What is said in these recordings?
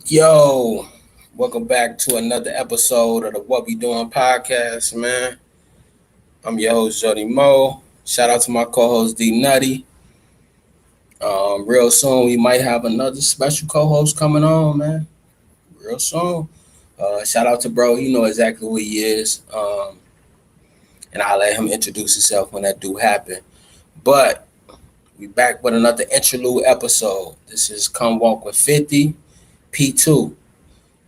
Yo, welcome back to another episode of the What We Doing podcast, man. I'm your host, Jody Mo. Shout out to my co-host, D Nutty. Real soon, we might have another special co-host coming on, man. Real soon. Shout out to bro. He know exactly who he is. And I'll let him introduce himself when that do happen. But we back with another interlude episode. This is Come Walk with 50, P2.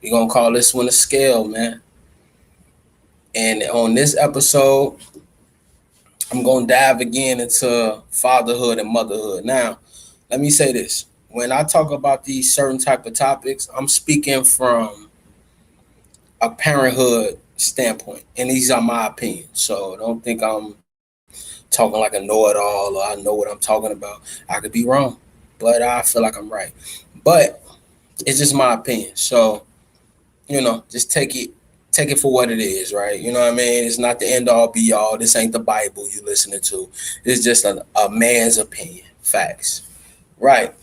We gonna call this one a scale, man. And on this episode, I'm going to dive again into fatherhood and motherhood. Now, let me say this. When I talk about these certain type of topics, I'm speaking from a parenthood standpoint. And these are my opinions. So don't think I'm talking like a know-it-all or I know what I'm talking about. I could be wrong, but I feel like I'm right. But it's just my opinion. So, just take it for what it is, right? You know what I mean? It's not the end all be all. This ain't the Bible you listening to. It's just a man's opinion. Facts. Right.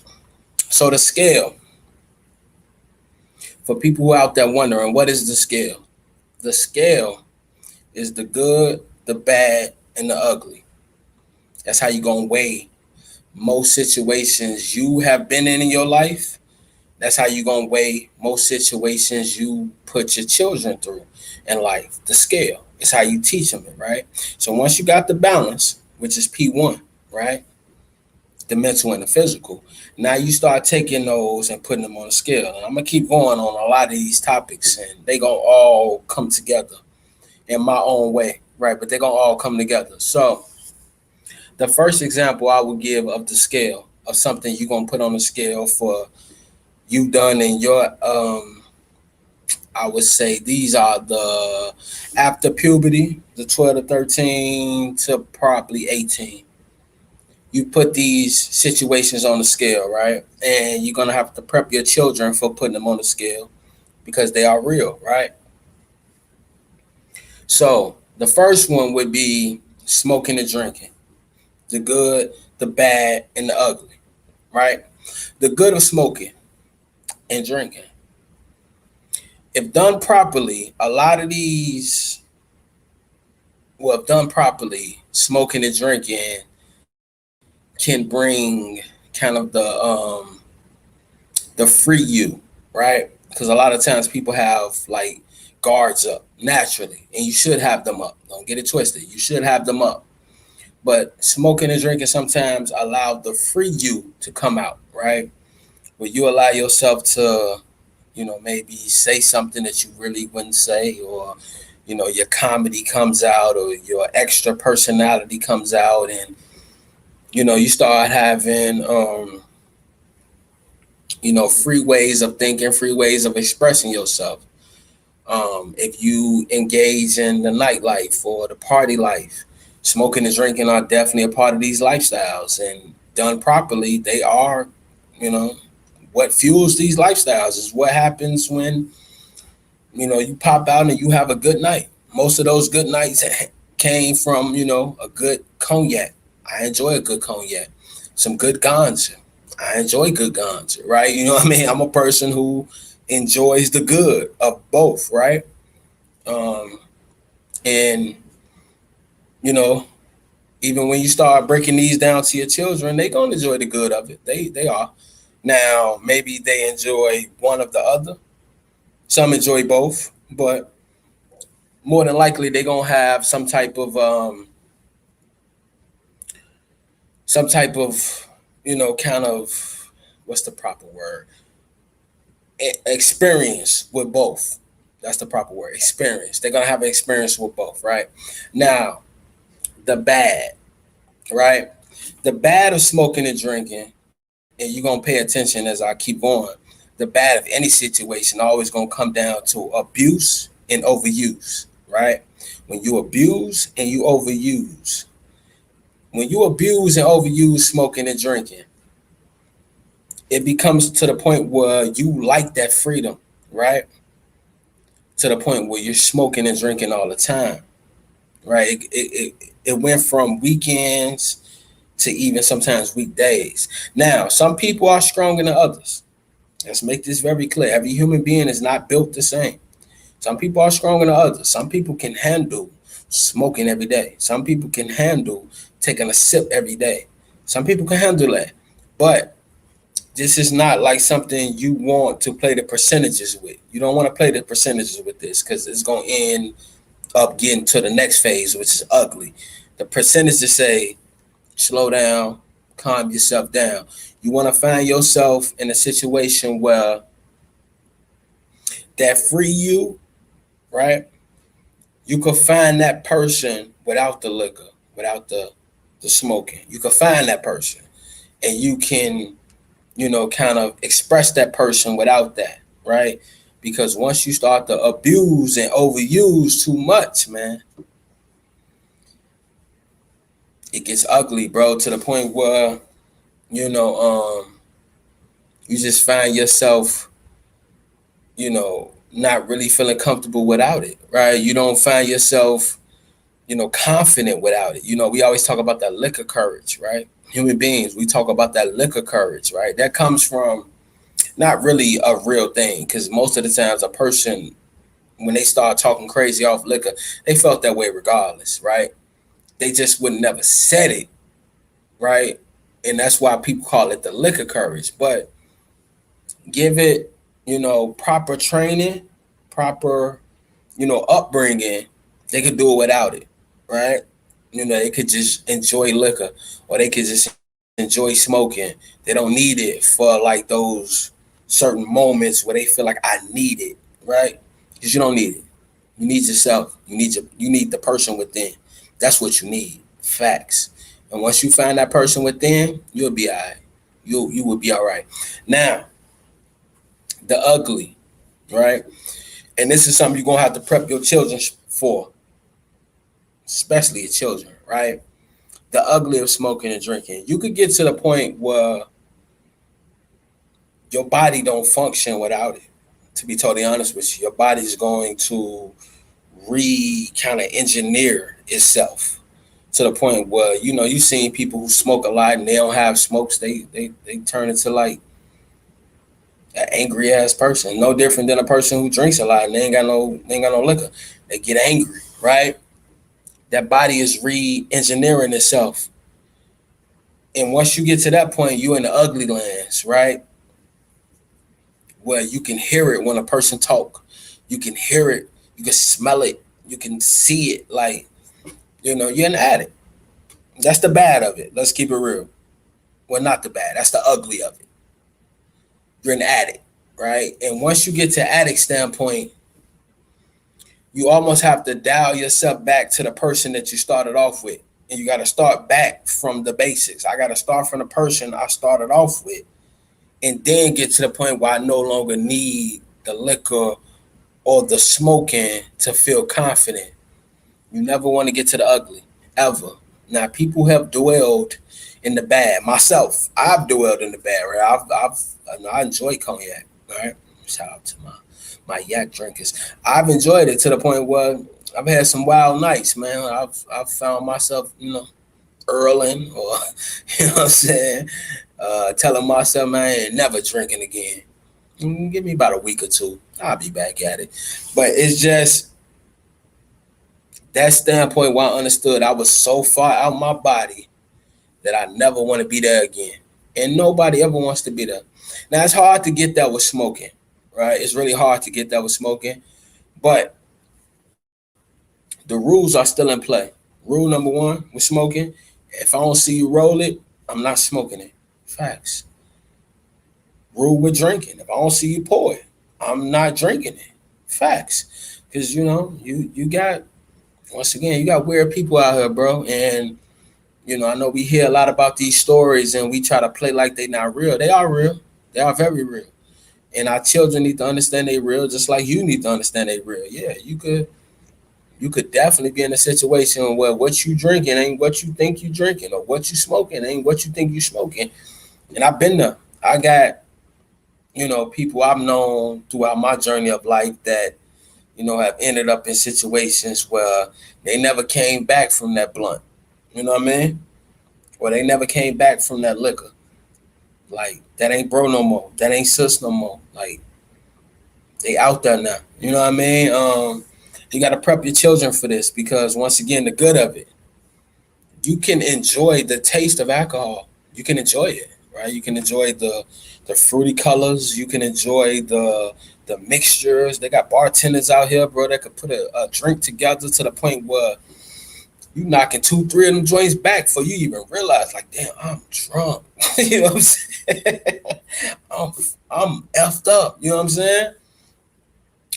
So the scale, for people out there wondering, what is the scale? The scale is the good, the bad, and the ugly. That's how you gonna weigh most situations you have been in your life. That's how you gonna weigh most situations you put your children through in life. The scale is how you teach them it, right? So once you got the balance, which is P1, right? The mental and the physical. Now you start taking those and putting them on a scale. And I'm gonna keep going on a lot of these topics, and they gonna all come together in my own way, right? But they gonna all come together. So the first example I would give of the scale of something you're gonna put on a scale for you done in your I would say these are the after puberty, the 12 to 13 to probably 18. You put these situations on the scale, right? And you're going to have to prep your children for putting them on the scale because they are real, right? So the first one would be smoking and drinking, the good, the bad, and the ugly, right? The good of smoking and drinking. If done properly, a lot of these, well, if done properly, smoking and drinking can bring kind of the free you, right? Because a lot of times people have like guards up naturally, and you should have them up. Don't get it twisted. You should have them up. But smoking and drinking sometimes allow the free you to come out, right? Where you allow yourself to, maybe say something that you really wouldn't say, or, your comedy comes out, or your extra personality comes out, and, you start having, free ways of thinking, free ways of expressing yourself. If you engage in the nightlife or the party life, smoking and drinking are definitely a part of these lifestyles. And done properly, they are, you know, what fuels these lifestyles is what happens when, you pop out and you have a good night. Most of those good nights came from, a good cognac. I enjoy a good cognac, some good ganja. I enjoy good ganja, right? You know what I mean? I'm a person who enjoys the good of both, right? Um, and you know, even when you start breaking these down to your children, they gonna enjoy the good of it. They are. Now maybe they enjoy one of the other. Some enjoy both, but more than likely they gonna have some type of kind of what's the proper word experience with both. That's the proper word. Experience. They're gonna have an experience with both, right? Now, the bad, right? The bad of smoking and drinking, and you're gonna pay attention as I keep going. The bad of any situation always gonna come down to abuse and overuse, right? When you abuse and you overuse, when you abuse and overuse smoking and drinking, it becomes to the point where you like that freedom, right? To the point where you're smoking and drinking all the time, right? It went from weekends to even sometimes weekdays. Now, some people are stronger than others. Let's make this very clear. Every human being is not built the same. Some people are stronger than others. Some people can handle smoking every day. Some people can handle taking a sip every day. Some people can handle that. But this is not like something you want to play the percentages with. You don't want to play the percentages with this because it's going to end up getting to the next phase, which is ugly. The percentages say, slow down, calm yourself down. You want to find yourself in a situation where that free you, right? You could find that person without the liquor, without the smoking. You could find that person and you can, kind of express that person without that, right? Because once you start to abuse and overuse too much, man, it gets ugly, bro, to the point where, you just find yourself, not really feeling comfortable without it, right? You don't find yourself, confident without it. We always talk about that liquor courage, right? Human beings, we talk about that liquor courage, right? That comes from not really a real thing because most of the times a person, when they start talking crazy off liquor, they felt that way regardless, right? They just would never said it, right? And that's why people call it the liquor courage. But give it, proper training, proper, upbringing, they could do it without it, right? They could just enjoy liquor or they could just enjoy smoking. They don't need it for like those certain moments where they feel like I need it, right? Because you don't need it. You need yourself. You need the person within. That's what you need. Facts. And once you find that person within, you'll be all right. You will be all right. Now, the ugly, right? And this is something you're gonna have to prep your children for, especially your children, right? The ugly of smoking and drinking. You could get to the point where your body don't function without it. To be totally honest with you, your body's going to kind of engineer itself to the point where you've seen people who smoke a lot and they don't have smokes. They turn into like an angry ass person, no different than a person who drinks a lot and they ain't got no liquor. They get angry, right? That body is re-engineering itself. And once you get to that point, you're in the ugly lands, right? Where you can hear it when a person talk. You can hear it. You can smell it. You can see it. Like, you're an addict. That's the bad of it. Let's keep it real. Well, not the bad. That's the ugly of it. You're an addict, right? And once you get to addict standpoint, you almost have to dial yourself back to the person that you started off with. And you got to start back from the basics. I got to start from the person I started off with and then get to the point where I no longer need the liquor or the smoking to feel confident. You never want to get to the ugly, ever. Now, people have dwelled in the bad. Myself, I've dwelled in the bad, right? I enjoy cognac, right? Shout out to my yak drinkers. I've enjoyed it to the point where I've had some wild nights, man. I've found myself, earling or, what I'm saying, telling myself, man, I ain't never drinking again. Give me about a week or two. I'll be back at it. But it's just that standpoint where I understood I was so far out my body that I never want to be there again. And nobody ever wants to be there. Now, it's hard to get that with smoking, right? It's really hard to get that with smoking. But the rules are still in play. Rule number one with smoking, if I don't see you roll it, I'm not smoking it. Facts. Rule with drinking, if I don't see you pour it, I'm not drinking it. Facts. Because, you got, once again, you got weird people out here, bro. And, I know we hear a lot about these stories and we try to play like they're not real. They are real. They are very real. And our children need to understand they real, just like you need to understand they real. Yeah, you could definitely be in a situation where what you drinking ain't what you think you drinking, or what you smoking ain't what you think you smoking. And I've been there. I got, people I've known throughout my journey of life that, have ended up in situations where they never came back from that blunt. You know what I mean? Or they never came back from that liquor. Like that ain't bro no more. That ain't sis no more. Like they out there now. You know what I mean? You got to prep your children for this because once again, the good of it, you can enjoy the taste of alcohol. You can enjoy it, right? You can enjoy the fruity colors. You can enjoy the mixtures. They got bartenders out here, bro, that could put a drink together to the point where you knocking two, three of them joints back before you even realize, like, damn, I'm drunk. You know what I'm saying? I'm, I'm effed up. You know what I'm saying?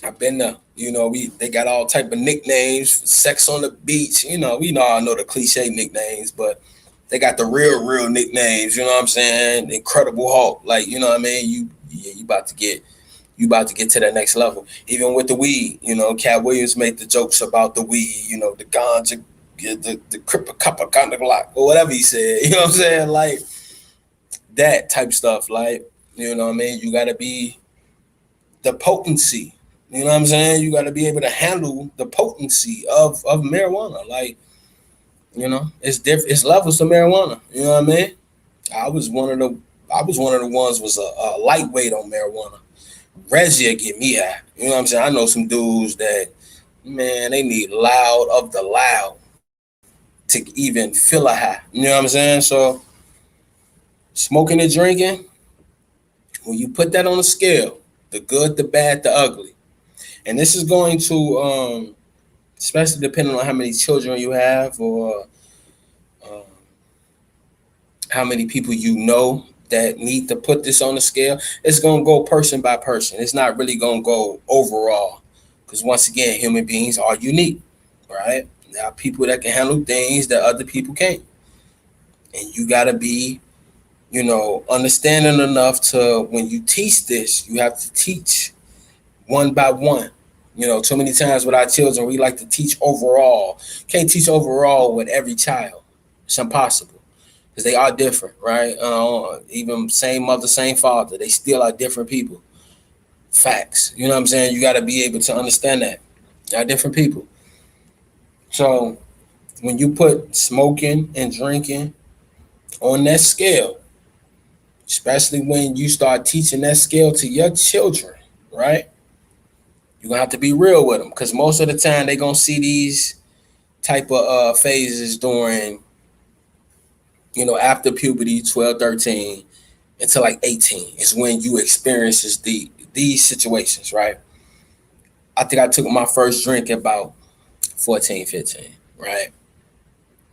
I've been there. You know, they got all type of nicknames, sex on the beach. You know, we all know the cliche nicknames, but they got the real nicknames. You know what I'm saying? Incredible Hulk. Like, you know what I mean? You about to get to that next level. Even with the weed, you know, Cat Williams made the jokes about the weed. You know, the ganja, the crippa cuppa ganja block or whatever he said. You know what I'm saying? Like that type stuff. Like, you know what I mean? You got to be the potency. You know what I'm saying? You got to be able to handle the potency of marijuana. Like, you know, it's different. It's levels to marijuana. You know what I mean? I was one of the ones was a lightweight on marijuana. Reggie get me high. You know what I'm saying? I know some dudes that, man, they need loud of the loud to even feel a high. You know what I'm saying? So smoking and drinking, when you put that on a scale, the good, the bad, the ugly, and this is going to especially depending on how many children you have or um, how many people you know that need to put this on the scale. It's going to go person by person. It's not really going to go overall because once again, human beings are unique, right? There are people that can handle things that other people can't, and you got to be, you know, understanding enough to when you teach this, you have to teach one by one. You know, too many times with our children, we like to teach overall. Can't teach overall with every child. It's impossible because they are different, right? Even same mother, same father, they still are different people. Facts. You know what I'm saying? You got to be able to understand that. They are different people. So when you put smoking and drinking on that scale, especially when you start teaching that scale to your children, right? You're gonna have to be real with them because most of the time they're gonna see these type of phases during, you know, after puberty, 12, 13, until like 18 is when you experiences these situations, right? I think I took my first drink at about 14, 15, right?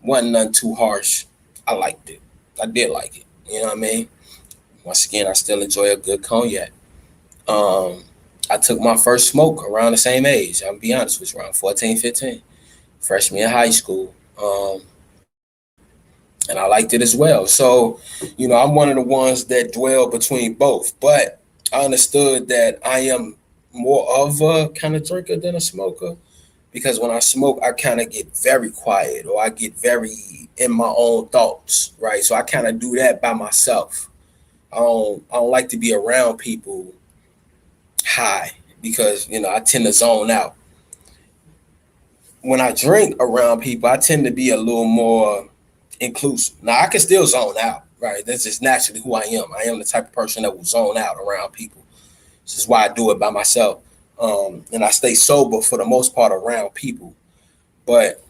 Wasn't nothing too harsh. I liked it. I did like it. You know what I mean? Once again, I still enjoy a good cognac. Um, I took my first smoke around the same age. I'll be honest with you, around 14, 15, freshman in high school. And I liked it as well. So, you know, I'm one of the ones that dwell between both. But I understood that I am more of a kind of drinker than a smoker because when I smoke, I kind of get very quiet or I get very in my own thoughts, right? So I kind of do that by myself. I don't like to be around people high because you know I tend to zone out. When I drink around people, I tend to be a little more inclusive. Now I can still zone out, right? That's just naturally who I am. I am the type of person that will zone out around people. This is why I do it by myself, and I stay sober for the most part around people. But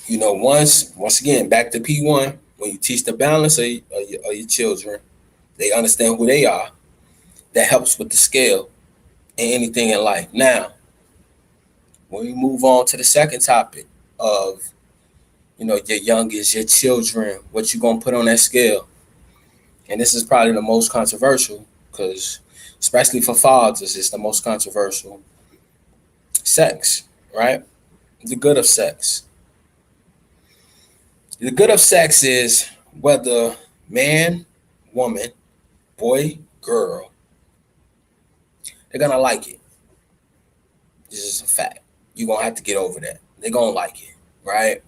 you know, once again, back to P1. When you teach the balance of your children, they understand who they are. That helps with the scale and anything in life. Now, when we move on to the second topic of, you know, your youngest, your children, what you gonna put on that scale, and this is probably the most controversial because, especially for fathers, it's the most controversial. Sex, right? The good of sex. The good of sex is whether man, woman, boy, girl, they're gonna like it. This is a fact. You're gonna have to get over that. They're gonna like it, right?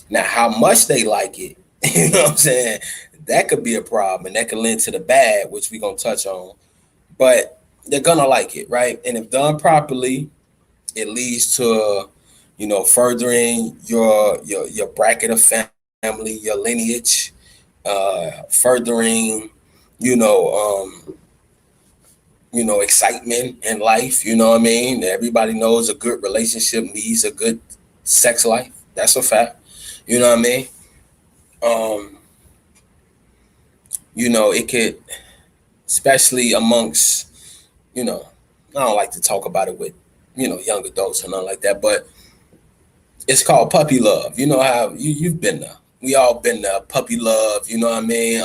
Now, how much they like it, you know what I'm saying? That could be a problem, and that could lend to the bad, which we're gonna touch on. But they're gonna like it, right? And if done properly, it leads to, you know, furthering your bracket of family, your lineage, furthering, you know, excitement in life. You know what I mean? Everybody knows a good relationship needs a good sex life. That's a fact. You know what I mean? Um, it could, especially amongst, I don't like to talk about it with, young adults or nothing like that, but it's called puppy love. You know how you've been there. We all been there. Puppy love. You know what I mean?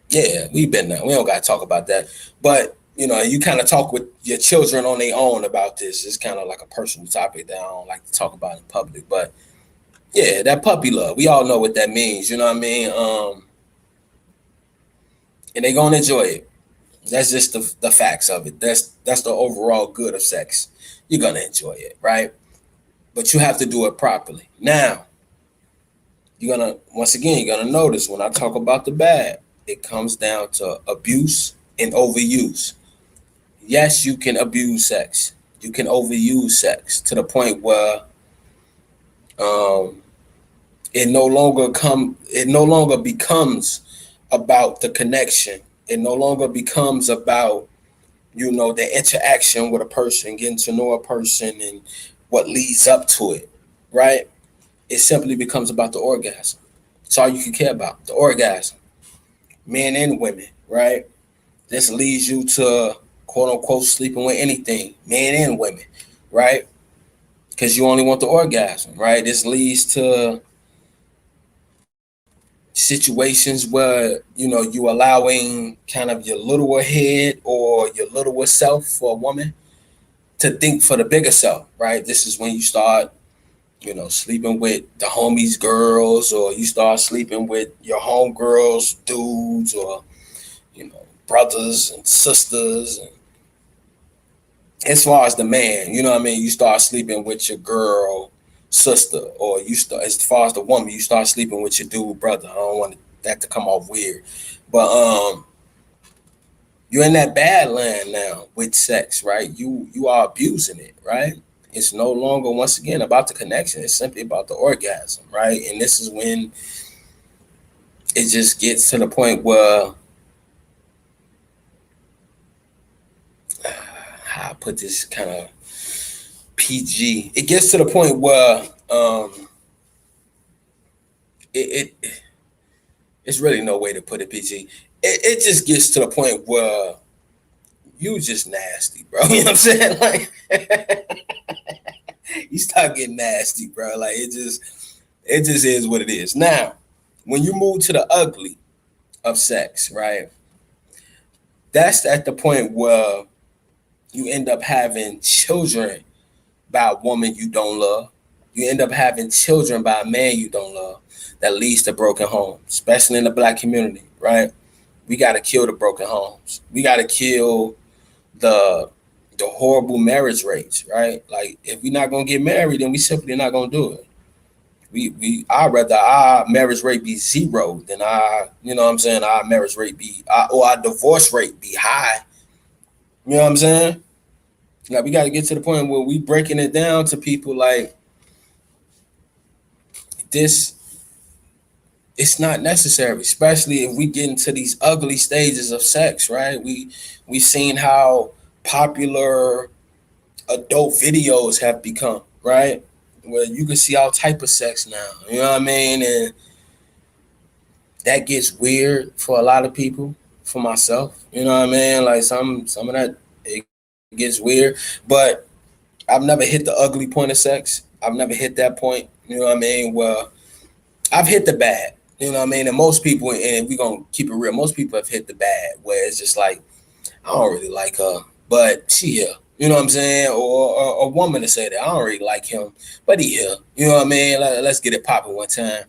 Yeah, we've been there. We don't got to talk about that. But, you kind of talk with your children on their own about this. It's kind of like a personal topic that I don't like to talk about in public. But yeah, that puppy love. We all know what that means. You know what I mean? And they gonna enjoy it. That's just the facts of it. That's the overall good of sex. You're gonna enjoy it, right? But you have to do it properly. Now, you're gonna notice when I talk about the bad, it comes down to abuse and overuse. Yes, you can abuse sex. You can overuse sex to the point where um, it no longer becomes about the connection. It no longer becomes about the interaction with a person, getting to know a person, and what leads up to it, right? It simply becomes about the orgasm. It's all you can care about, the orgasm, men and women, right? This leads you to quote unquote sleeping with anything, men and women, right? Because you only want the orgasm, right? This leads to situations where you allowing kind of your littler head or your littler self for a woman to think for the bigger self, right? This is when you start sleeping with the homies girls, or you start sleeping with your homegirls dudes, or brothers and sisters. And as far as the man, you know what I mean, you start sleeping with your girl sister, or you start, as far as the woman, you start sleeping with your dude brother. I don't want that to come off weird, but you're in that bad land now with sex, right? You are abusing it, right? It's no longer, once again, about the connection. It's simply about the orgasm, right? And this is when it just gets to the point where, how I put this kind of PG. It gets to the point where it's really no way to put it PG. It just gets to the point where you just nasty, bro. You know what I'm saying? Like you start getting nasty, bro. Like it just is what it is. Now, when you move to the ugly of sex, right? That's at the point where you end up having children by a woman you don't love. You end up having children by a man you don't love. That leads to broken homes, especially in the black community, right? We got to kill the broken homes. We got to kill the horrible marriage rates, right? Like if we're not gonna get married, then we simply not gonna do it. I'd rather our marriage rate be zero than our marriage rate be or our divorce rate be high. You know what I'm saying? Like we got to get to the point where we breaking it down to people like this. It's not necessary, especially if we get into these ugly stages of sex, right? We've seen how popular adult videos have become, right? Where you can see all type of sex now. You know what I mean? And that gets weird for a lot of people, for myself. You know what I mean? Like some of that it gets weird. But I've never hit the ugly point of sex. I've never hit that point. You know what I mean? Well, I've hit the bad. You know what I mean? And most people, and we're gonna keep it real, most people have hit the bad where it's just like, I don't really like her, but she here. You know what I'm saying? Or a woman to say that I don't really like him, but he here. You know what I mean? Let's get it popping one time.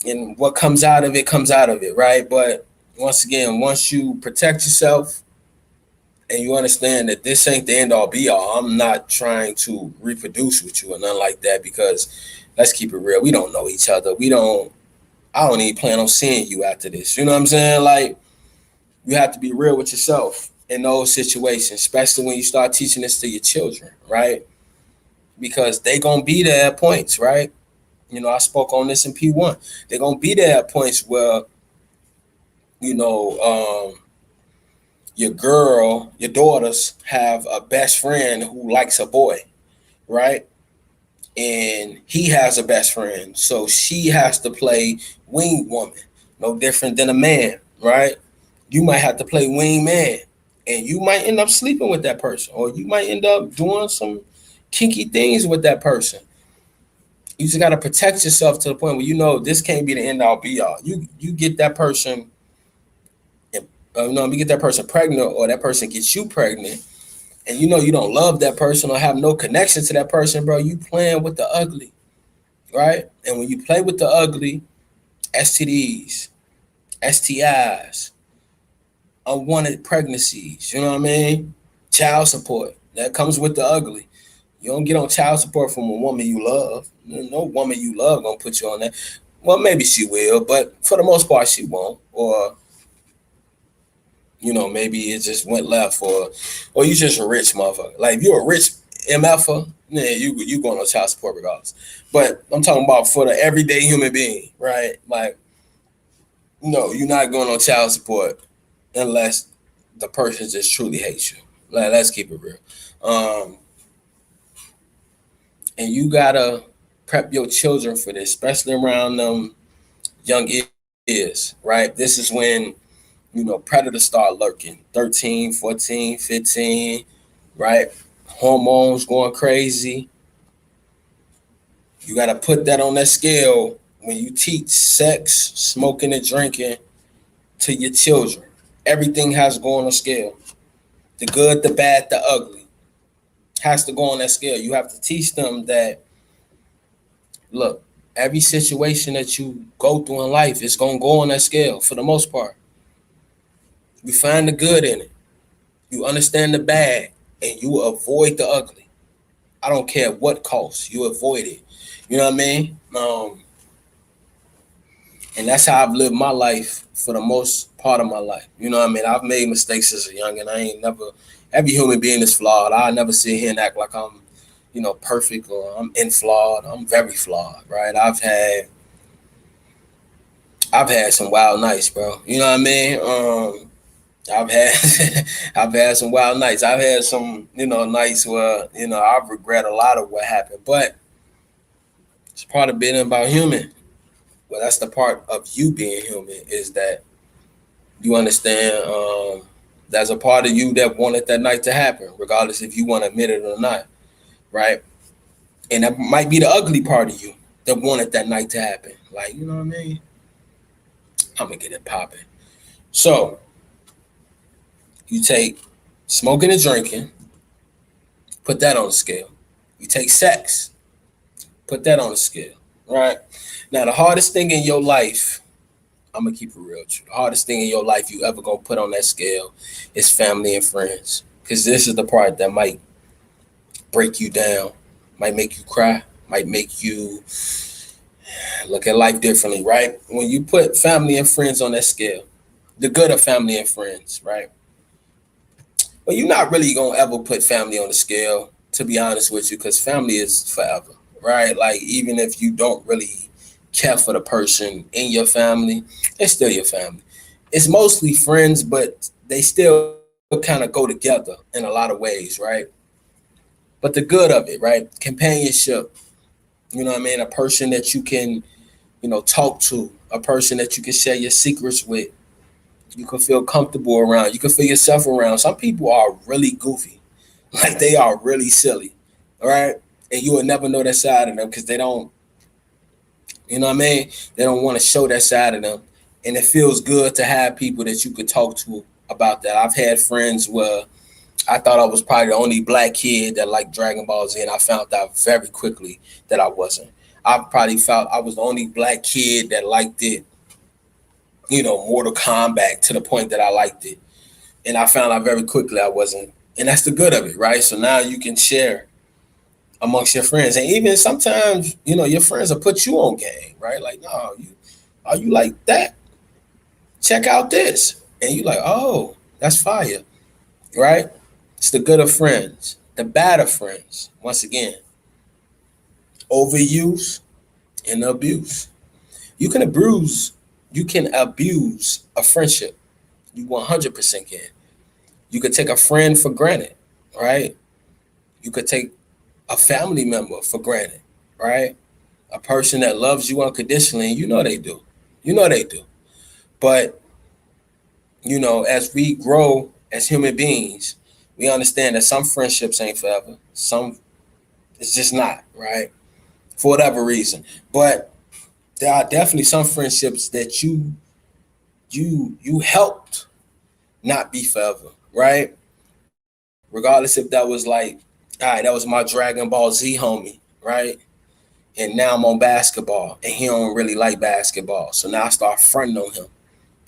And what comes out of it, right? But once again, once you protect yourself and you understand that this ain't the end all be all, I'm not trying to reproduce with you or nothing like that, because let's keep it real. We don't know each other. I don't even plan on seeing you after this. You know what I'm saying? Like, you have to be real with yourself in those situations, especially when you start teaching this to your children, right? Because they gonna be there at points, right? I spoke on this in P1. They're gonna be there at points where you know your daughters have a best friend who likes a boy, right? And he has a best friend, so she has to play wing woman, no different than a man, right? You might have to play wing man, and you might end up sleeping with that person, or you might end up doing some kinky things with that person. You just got to protect yourself to the point where this can't be the end all be all. You get that person, you get that person pregnant, or that person gets you pregnant, and you don't love that person or have no connection to that person, bro. You playing with the ugly, right? And when you play with the ugly, STDs, STIs, unwanted pregnancies, you know what I mean? Child support that comes with the ugly. You don't get on child support from a woman you love. No woman you love gonna put you on that. Well, maybe she will, but for the most part, she won't. Or maybe it just went left, or you just a rich motherfucker. Like if you're a rich MFer, yeah, you going on child support regardless. But I'm talking about for the everyday human being, right? Like, no, you're not going on child support unless the person just truly hates you. Like, let's keep it real. And you gotta prep your children for this, especially around them young years, right? This is when predators start lurking. 13, 14, 15, right? Hormones going crazy. You got to put that on that scale when you teach sex, smoking, and drinking to your children. Everything has to go on a scale. The good, the bad, the ugly has to go on that scale. You have to teach them that, look, every situation that you go through in life is going to go on that scale for the most part. You find the good in it. You understand the bad, and you avoid the ugly. I don't care what cost. You avoid it. You know what I mean? And that's how I've lived my life for the most part of my life. You know what I mean? I've made mistakes as a young, and I ain't never. Every human being is flawed. I never sit here and act like I'm, perfect or I'm inflawed. I'm very flawed, right? I've had some wild nights, bro. You know what I mean? I've had I've had some wild nights. I've had some, nights where, I regret a lot of what happened. But it's part of being about human. Well, that's the part of you being human, is that you understand there's a part of you that wanted that night to happen, regardless if you want to admit it or not, right? And that might be the ugly part of you that wanted that night to happen. Like, you know what I mean? I'm gonna get it popping. So you take smoking and drinking, put that on the scale. You take sex, put that on the scale, right? Now, the hardest thing in your life, I'm gonna keep it real with you. The hardest thing in your life you ever gonna put on that scale is family and friends, because this is the part that might break you down, might make you cry, might make you look at life differently, right? When you put family and friends on that scale, the good of family and friends, right? But you're not really gonna ever put family on the scale, to be honest with you, because family is forever, right? Like, even if you don't really care for the person in your family, it's still your family. It's mostly friends, but they still kind of go together in a lot of ways, right? But the good of it, right? Companionship, you know what I mean? A person that you can, talk to, a person that you can share your secrets with, you can feel comfortable around, you can feel yourself around. Some people are really goofy, like they are really silly, all right? And you will never know that side of them because they don't, you know what I mean? They don't want to show that side of them. And it feels good to have people that you could talk to about that. I've had friends where I thought I was probably the only black kid that liked Dragon Ball Z, and I found out very quickly that I wasn't. I probably felt I was the only black kid that liked it, Mortal Kombat, to the point that I liked it. And I found out very quickly I wasn't. And that's the good of it, right? So now you can share amongst your friends. And even sometimes, your friends will put you on game, right? Like, no, are you like that? Check out this. And you like, oh, that's fire, right? It's the good of friends. The bad of friends, once again, overuse and abuse. You can abuse, you can abuse a friendship. You 100% can. You could take a friend for granted, right? You could take a family member for granted, right? A person that loves you unconditionally, and you know they do. You know they do. But, as we grow as human beings, we understand that some friendships ain't forever. Some, it's just not, right? For whatever reason. But there are definitely some friendships that you helped not be forever, right? Regardless if that was like, all right, that was my Dragon Ball Z homie, right? And now I'm on basketball and he don't really like basketball. So now I start fronting on him.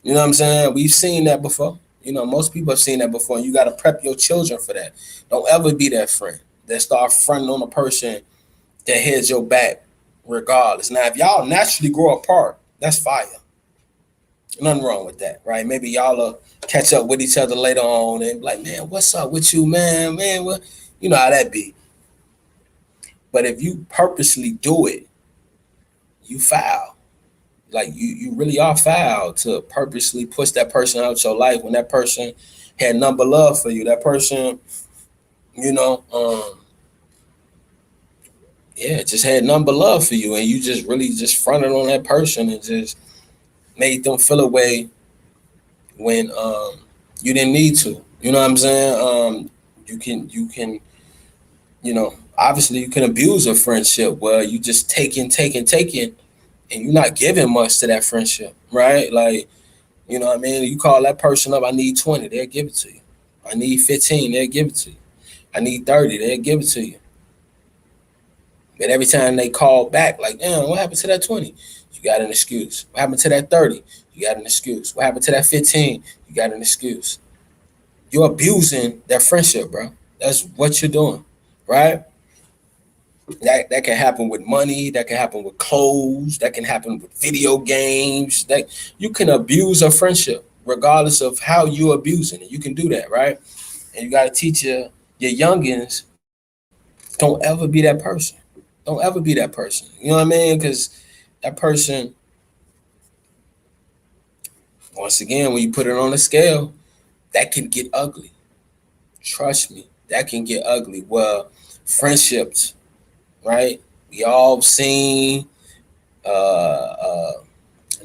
You know what I'm saying? We've seen that before. Most people have seen that before. And you got to prep your children for that. Don't ever be that friend that start fronting on a person that heads your back regardless. Now, if y'all naturally grow apart, that's fire. Nothing wrong with that, right? Maybe y'all will catch up with each other later on and be like, man, what's up with you, man? Man, what? You know how that be. But if you purposely do it, you foul. Like you really are foul to purposely push that person out your life when that person had none but love for you. That person, you know, um, just had none but love for you, and you just really just fronted on that person and just made them feel away when you didn't need to. You know what I'm saying? You can obviously you can abuse a friendship where you just taking, and you're not giving much to that friendship, right? Like, you know what I mean? You call that person up, I need 20, they'll give it to you. I need 15, they'll give it to you. I need 30, they'll give it to you. But every time they call back, like, damn, what happened to that 20? You got an excuse. What happened to that 30? You got an excuse. What happened to that 15? You got an excuse. You're abusing that friendship, bro. That's what you're doing, right? That can happen with money, that can happen with clothes, that can happen with video games. That you can abuse a friendship regardless of how you're abusing it. You can do that, right? And you gotta teach your youngins, don't ever be that person. Don't ever be that person. You know what I mean? Because that person, once again, when you put it on a scale, that can get ugly. Trust me, that can get ugly. Well, friendships, right? We all seen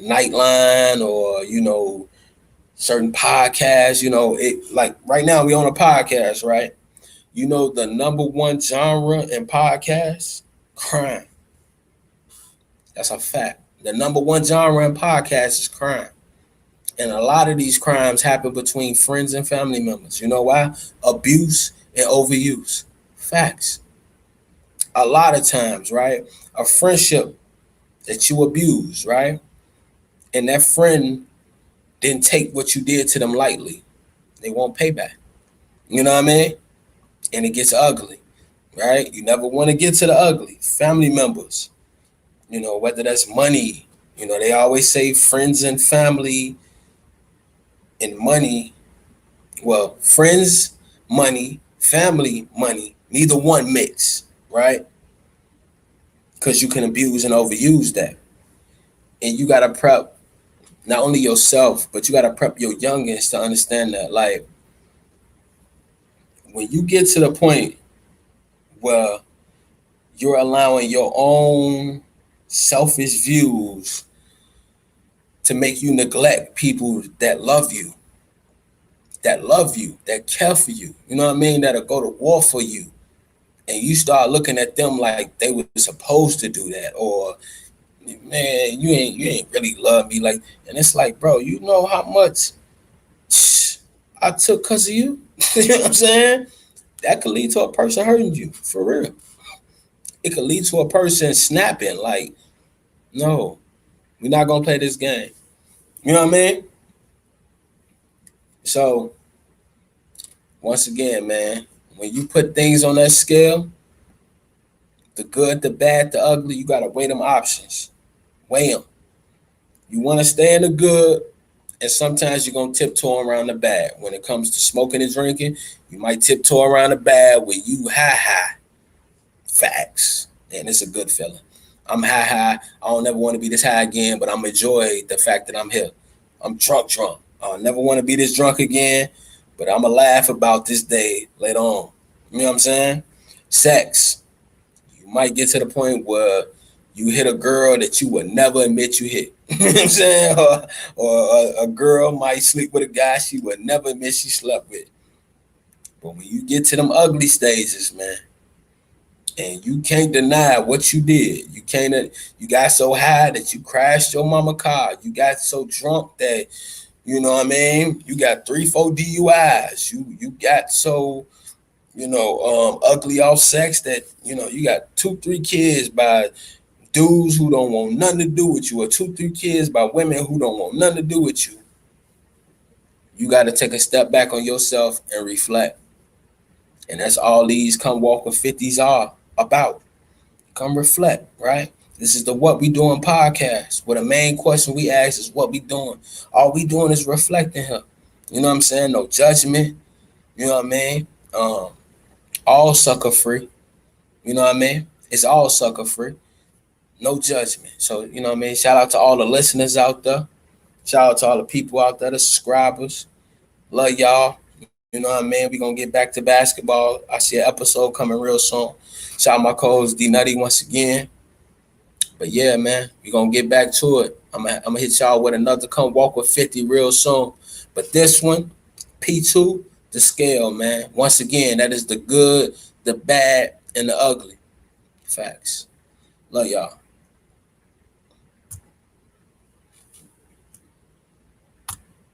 Nightline or certain podcasts. It like right now we on a podcast, right? The number one genre in podcasts, crime. That's a fact. The number one genre in podcasts is crime. And a lot of these crimes happen between friends and family members. You know why? Abuse and overuse. Facts. A lot of times, right? A friendship that you abuse, right? And that friend didn't take what you did to them lightly. They won't pay back. You know what I mean? And it gets ugly, right? You never want to get to the ugly. Family members, whether that's money, they always say friends and family and money. Well, friends, money, family, money, neither one mix, right? Because you can abuse and overuse that. And you got to prep not only yourself, but you got to prep your youngins to understand that. Like, when you get to the point where you're allowing your own selfish views to make you neglect people that love you, that care for you, you know what I mean, that'll go to war for you, and you start looking at them like they were supposed to do that, or man, you ain't really love me, like, and it's like, bro, you know how much I took because of you? You know what I'm saying? That could lead to a person hurting you for real. It could lead to a person snapping, like, no, we're not gonna play this game. You know what I mean? So once again, man, when you put things on that scale, the good, the bad, the ugly, you gotta weigh them options. Weigh them. You want to stay in the good, and sometimes you're gonna tiptoe around the bad. When it comes to smoking and drinking, you might tiptoe around the bad where you high. Facts. And it's a good feeling. I'm high. I don't ever want to be this high again, but I'm enjoy the fact that I'm here. I'm drunk. I'll never want to be this drunk again, but I'm going to laugh about this day later on. You know what I'm saying? Sex. You might get to the point where you hit a girl that you would never admit you hit. You know what I'm saying? Or a girl might sleep with a guy she would never admit she slept with. But when you get to them ugly stages, man, and you can't deny what you did. You got so high that you crashed your mama car. You got so drunk that, you know what I mean? You got 3-4 DUIs. You got so, ugly off sex that, you got 2-3 kids by dudes who don't want nothing to do with you, or 2-3 kids by women who don't want nothing to do with you. You got to take a step back on yourself and reflect. And that's all these Come Walk with 50s are about. Come reflect, right? This is the What We Doing podcast, where the main question we ask is what we doing. All we doing is reflecting here. You know what I'm saying? No judgment. You know what I mean? All sucker free. You know what I mean? It's all sucker free. No judgment. So, you know what I mean? Shout out to all the listeners out there. Shout out to all the people out there, the subscribers. Love y'all. You know what I mean? We're going to get back to basketball. I see an episode coming real soon. Shout out my co-host D Nutty once again. But yeah, man, we're going to get back to it. I'm going to hit y'all with another Come Walk with 50 real soon. But this one, P2, the scale, man. Once again, that is the good, the bad, and the ugly. Facts. Love y'all.